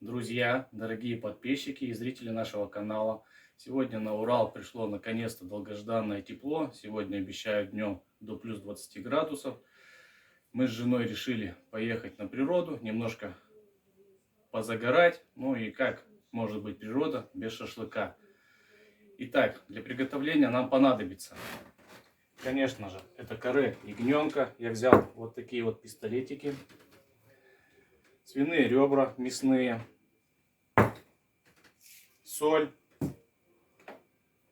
Друзья, дорогие подписчики и зрители нашего канала. Сегодня на Урал пришло наконец-то долгожданное тепло. Сегодня обещают днем до плюс 20 градусов. Мы с женой решили поехать на природу, немножко позагорать. Ну и как может быть природа без шашлыка. Итак, для приготовления нам понадобится, конечно же, это каре ягненка. Я взял вот такие вот пистолетики. Свиные ребра мясные. Соль.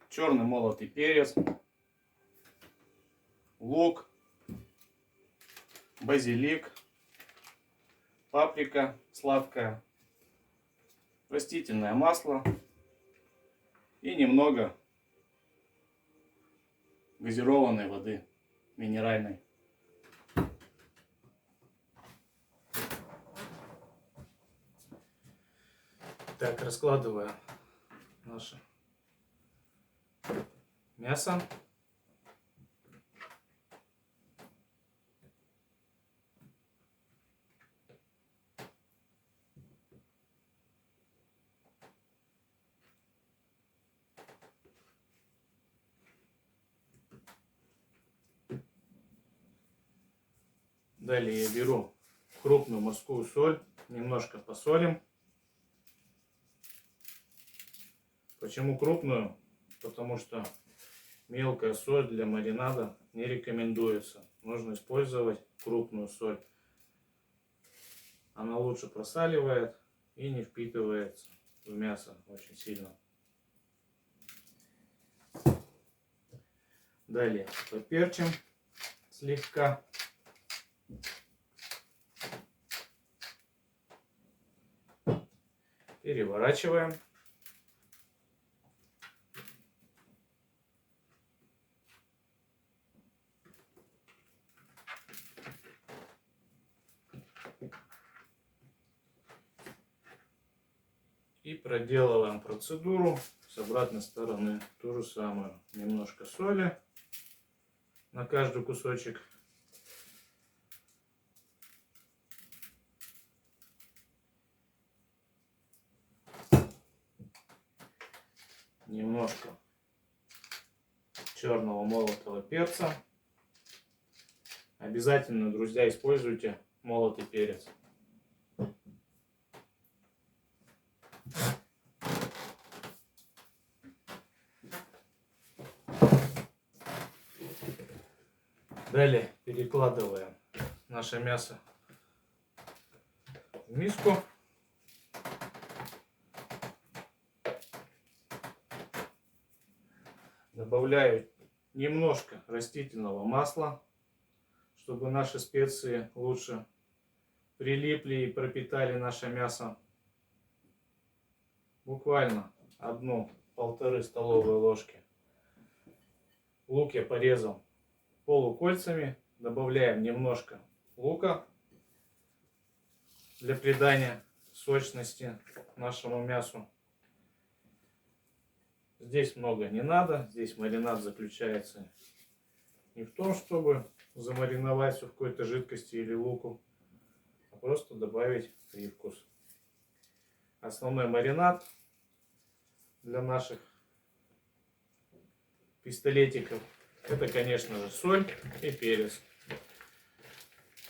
Черный молотый перец. Лук. Базилик. Паприка сладкая. Растительное масло. И немного газированной воды минеральной. Так, раскладываю наше мясо. Далее я беру крупную морскую соль, немножко посолим. Почему крупную? Потому что мелкая соль для маринада не рекомендуется. Нужно использовать крупную соль. Она лучше просаливает и не впитывается в мясо очень сильно. Далее поперчим слегка. Переворачиваем. И проделываем процедуру с обратной стороны. То же самое. Немножко соли на каждый кусочек. Немножко черного молотого перца. Обязательно, друзья, используйте молотый перец. Далее перекладываем наше мясо в миску. Добавляю немножко растительного масла, чтобы наши специи лучше прилипли и пропитали наше мясо. Буквально 1-1,5 столовые ложки. Лук я порезал полукольцами. Добавляем немножко лука для придания сочности нашему мясу. Здесь много не надо. Здесь маринад заключается не в том, чтобы замариновать все в какой-то жидкости или луку, а просто добавить привкус. Основной маринад для наших пистолетиков это, конечно же, соль и перец.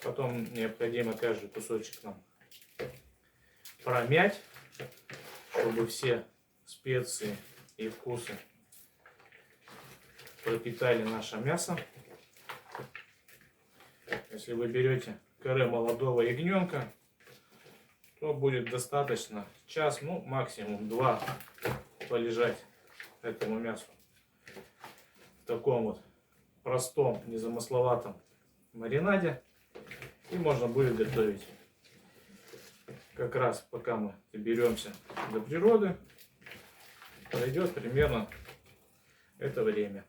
Потом необходимо каждый кусочек нам промять, чтобы все специи и вкусы пропитали наше мясо. Если вы берете каре молодого ягненка, то будет достаточно час, ну максимум 2 полежать этому мясу в таком вот простом, незамысловатом маринаде, и можно будет готовить. Как раз пока мы доберемся до природы, пройдет примерно это время.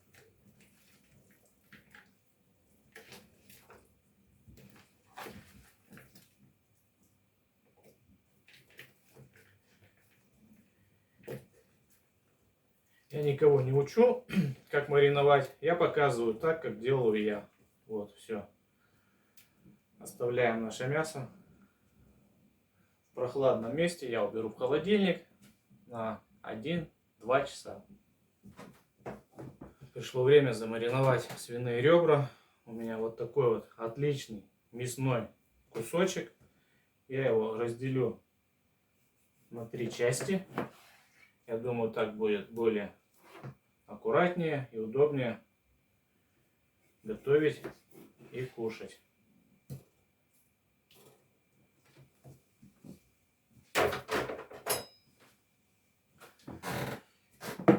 Я никого не учу, как мариновать. Я показываю так, как делаю я. Вот, все. Оставляем наше мясо прохладном месте я уберу в холодильник на 1-2 часа. Пришло время замариновать свиные ребра. У меня вот такой вот отличный мясной кусочек. Я его разделю на 3 части. Я думаю, так будет более аккуратнее и удобнее готовить и кушать.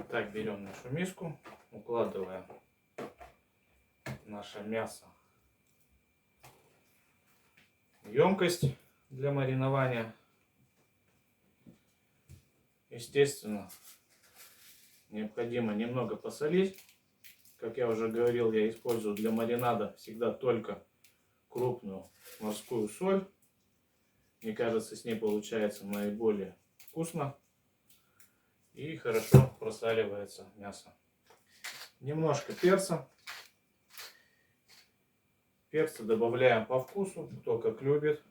Так, берем нашу миску, укладываем наше мясо в емкость для маринования. Естественно, необходимо немного посолить. Как я уже говорил, я использую для маринада всегда только крупную морскую соль. Мне кажется, с ней получается наиболее вкусно и хорошо просаливается мясо. Немножко перца. Перца добавляем по вкусу, кто как любит.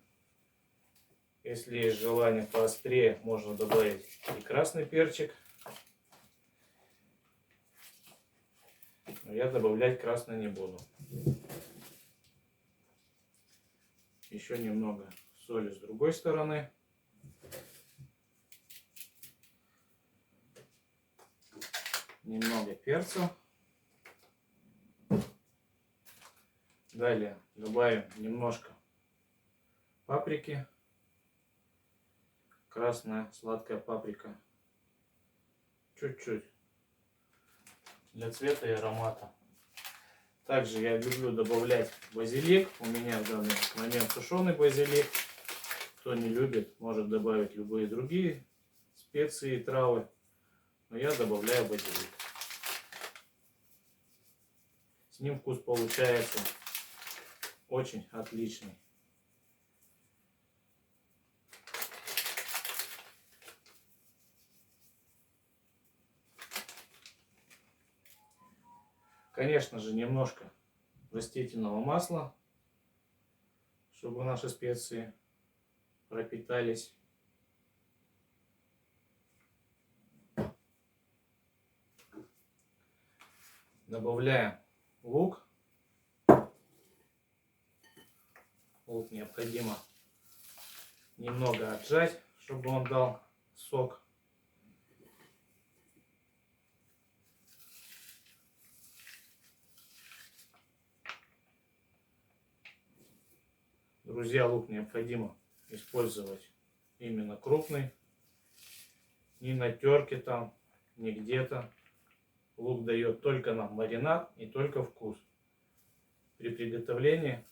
Если есть желание поострее, можно добавить и красный перчик. Но я добавлять красный не буду. Еще немного соли с другой стороны. Немного перца. Далее добавим немножко паприки. Красная сладкая паприка. Чуть-чуть. Для цвета и аромата. Также я люблю добавлять базилик. У меня в данный момент сушеный базилик. Кто не любит, может добавить любые другие специи и травы. Но я добавляю базилик. С ним вкус получается очень отличный. Конечно же, немножко растительного масла, чтобы наши специи пропитались. Добавляем лук. Лук необходимо немного отжать, чтобы он дал сок. Друзья, лук необходимо использовать именно крупный. Не на терке там, не где-то. Лук дает только нам маринад и только вкус. При приготовлении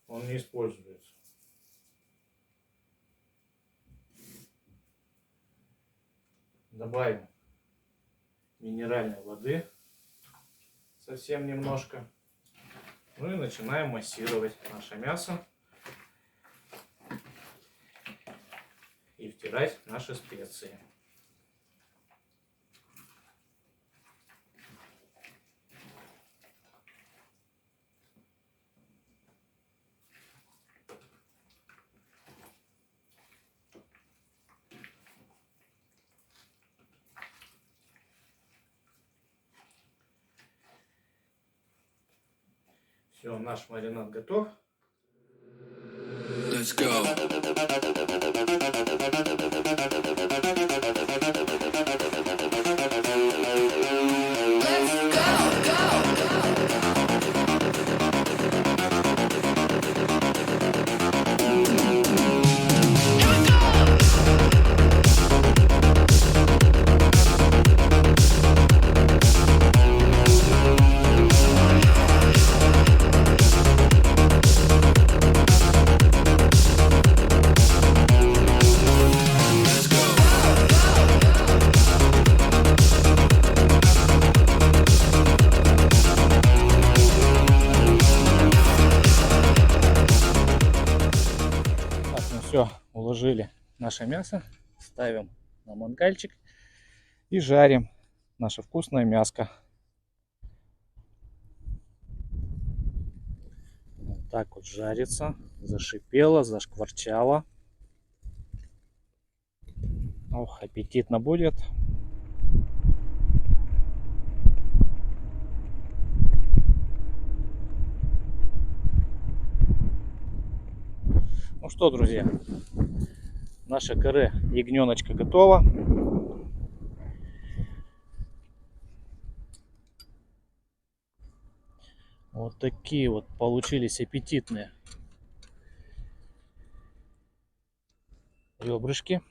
он не используется. Добавим минеральной воды. Совсем немножко. Ну и начинаем массировать наше мясо. И втирать наши специи. Все, наш маринад готов. Let's go. Все, уложили наше мясо, ставим на мангальчик и жарим наше вкусное мяско. Вот так вот жарится, зашипело, зашкварчало. Ох, аппетитно будет. Ну что, друзья, наша каре ягненочка готова. Вот такие вот получились аппетитные ребрышки.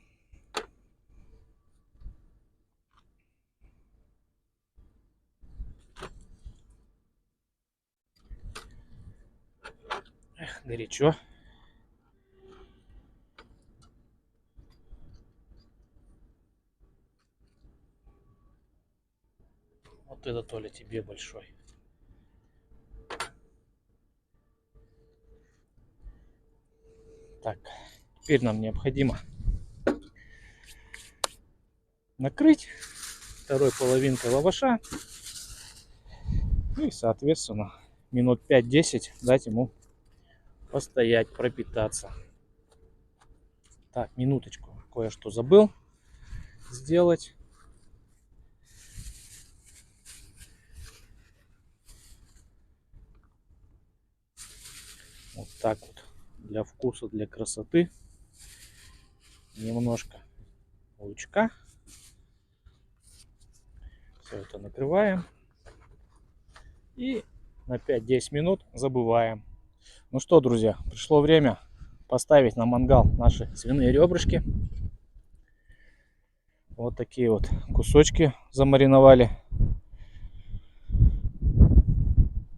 Эх, горячо. Вот это, Толя, тебе большой. Так, теперь нам необходимо накрыть второй половинкой лаваша и, соответственно, минут 5-10 дать ему постоять, пропитаться. Так, минуточку, кое-что забыл сделать. Вот так вот, для вкуса, для красоты, немножко лучка. Все это накрываем и на 5-10 минут забываем. Ну что, друзья, пришло время поставить на мангал наши свиные ребрышки. Вот такие вот кусочки замариновали.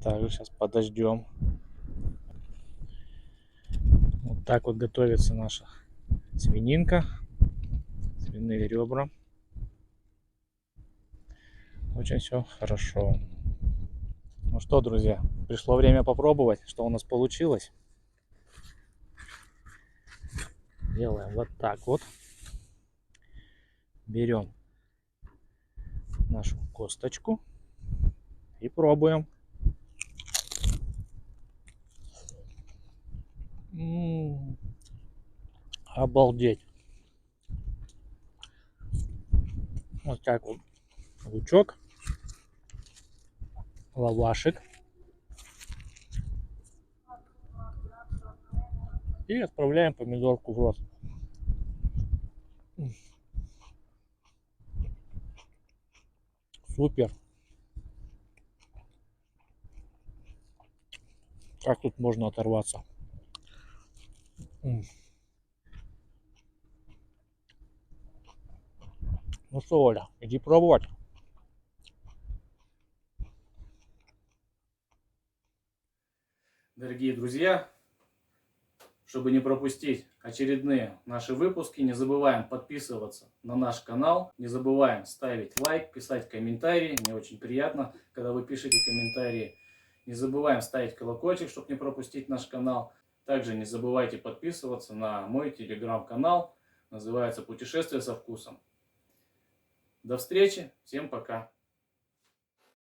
Также сейчас подождем. Вот так вот готовится наша свининка, свиные ребра. Очень все хорошо. Ну что, друзья, пришло время попробовать, что у нас получилось. Делаем вот так вот. Берем нашу косточку и пробуем. Обалдеть. Вот так вот. Лучок, лавашик. И отправляем помидорку в рот. Супер. Как тут можно оторваться? Ну что, Оля, иди пробовать. Дорогие друзья, чтобы не пропустить очередные наши выпуски, не забываем подписываться на наш канал, не забываем ставить лайк, писать комментарии. Мне очень приятно, когда вы пишете комментарии. Не забываем ставить колокольчик, чтобы не пропустить наш канал. Также не забывайте подписываться на мой телеграм-канал. Называется «Путешествие со вкусом». До встречи, всем пока!